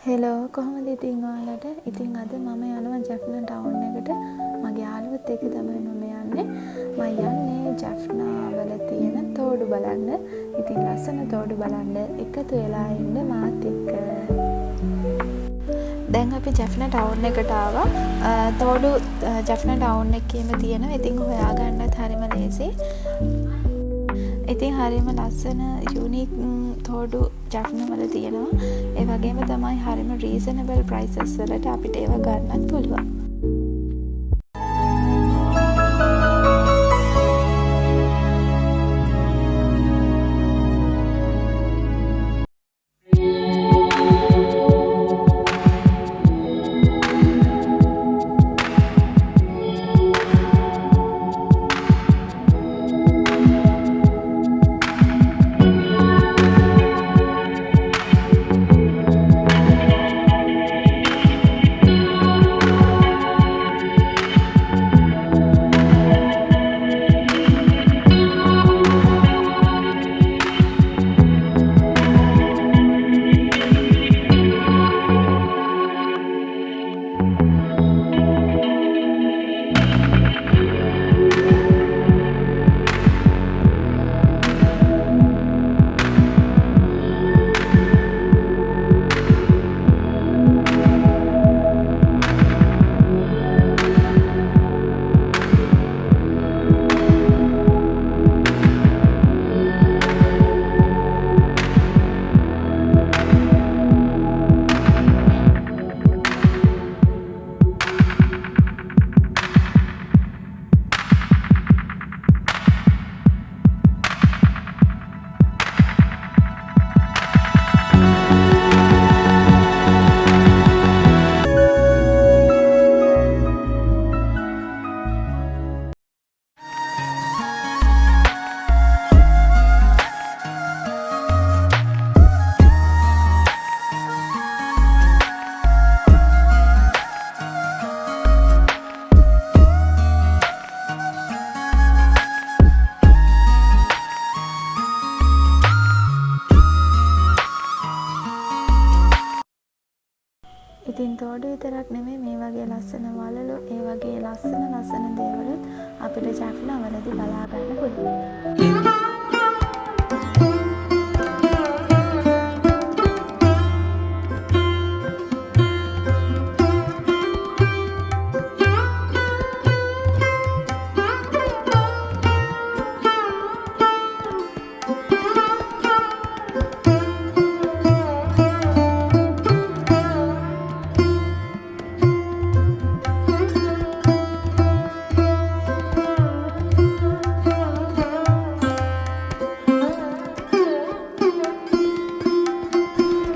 Hello කොහොමද ඉතින් ඔයාලට? ඉතින් අද මම යනවා ජැෆ්නා ටවුන් එකට. මගේ යාළුවොත් එක්ක තමයි මම යන්නේ. මම යන්නේ ජැෆ්නා වල තියෙන තෝඩු බලන්න. ඉතින් ලස්සන තෝඩු බලන්න එකතු වෙලා ඉන්න මාත් එක්ක. දැන් අපි ජැෆ්නා ටවුන් එකට ආවා. තෝඩු ජැෆ්නා ටවුන් එකේම තියෙනවා. ඉතින් හොයාගන්නත් හරිම ලේසි. ඉතින් හරිම ලස්සන යුනික් තෝඩු ජැෆ්නා වල තියෙනවා. ඒ වගේම තමයි හරිම රීසනබල් ප්‍රයිසස් වලට අපිට ඒවා ගන්නත් පුළුවන්. ඉතින් තෝඩු විතරක් නෙමෙයි මේ වගේ ලස්සන වලලු ඒ වගේ ලස්සන දේවලුත් අපිට ජැෆ්නා වලදී බලා ගන්න පුළුවන්.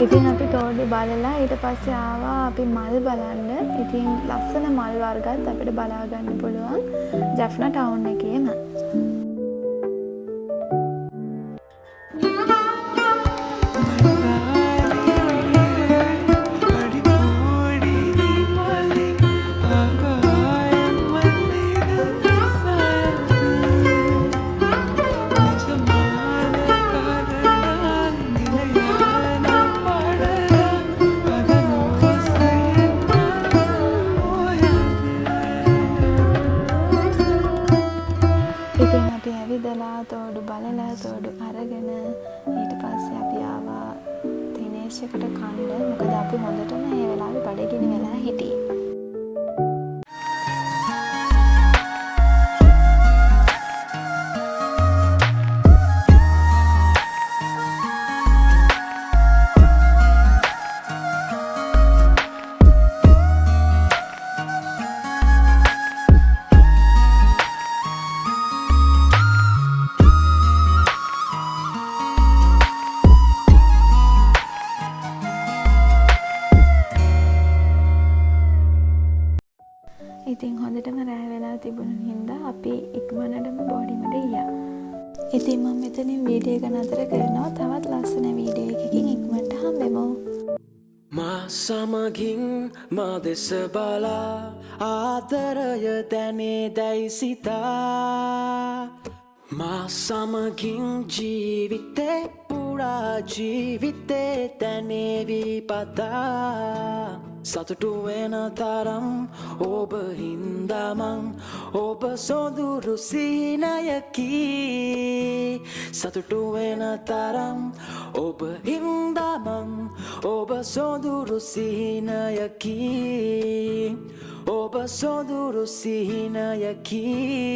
ඉතින් අපි තෝඩු බලලා ඊට පස්සේ ආවා අපි මල් බලන්න. ඉතින් ලස්සන මල් වර්ගත් අපිට බලා ගන්න පුළුවන් ජැෆ්නා ටවුන් එකේම. ඉතින් අපි ඇවිදලා තෝඩු බලලා තෝඩු අරගෙන ඊට පස්සේ අපි ආවා දිනේෂ්කට කන්න. මොකද අපි හොඳටම ඒ වෙලාවේ බඩගිනි වෙලා හිටියේ. ඉතින් හොඳටම රෑ වෙලා තිබුණ හින්දා අපි ඉක්මනටම බෝඩිමට ගියා. ඉතින් මම මෙතනින් වීඩියෝ එක නතර කරනවා. තවත් ලස්සන වීඩියෝ එකකින් ඉක්මනට හම්බෙමු. මා සමගින් මා දෙස බලා ආදරය දැනේ දැයි සිතා මා සමගින් ජීවිතේ පුරා පුරා ජීවිතේ තැනේවි පතා සතුටු වෙන තරම් ඔබ හින්දාමං ඔබ සොඳුරු සිහිනයකි සතුටු වෙන තරම් ඔබ හින්දාමං ඔබ සොඳුරු සිහිනයකි ඔබ සොඳුරු සිහිනයකි